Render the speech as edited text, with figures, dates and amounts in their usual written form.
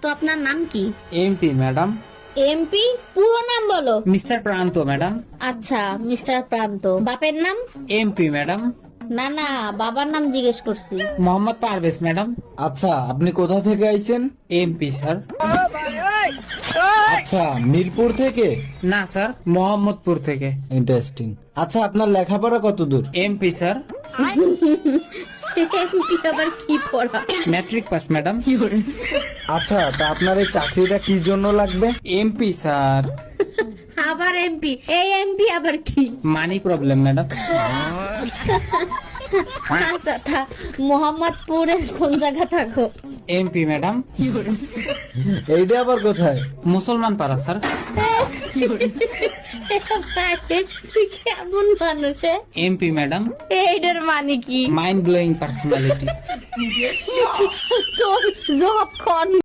তো আপনার নাম কি? MP madam. এমপি? পুরো নাম বলো। মিস্টার প্রান্ত ম্যাডাম। আচ্ছা, মিস্টার প্রান্ত। বাপের নাম? MP madam. না না, বাবার নাম জিজ্ঞেস করছি। মোহাম্মদ পারভেজ ম্যাডাম। আচ্ছা, আপনি কোথা থেকে আইছেন? MP sir. আচ্ছা, মিরপুর থেকে? না স্যার, মোহাম্মদপুর থেকে। ইন্টারেস্টিং। আচ্ছা, আপনার লেখাপড়া কতদূর? MP sir. এমপি আবার কি পড়া? Matric pass madam. আচ্ছা, তা আপনার এই চাকরিটা কি জন্য লাগবে? MP sir. আবার এমপি? এই এমপি আবার কি? Money problem madam. আচ্ছা, তা মোহাম্মদপুরের কোন জায়গা থাকো? MP madam. এইটা আবার কোথায়? মুসলমান পাড়া স্যার। তুই কেমন মানুষে? MP madam. এইটার মানে কি? Mind blowing personality. তোর জব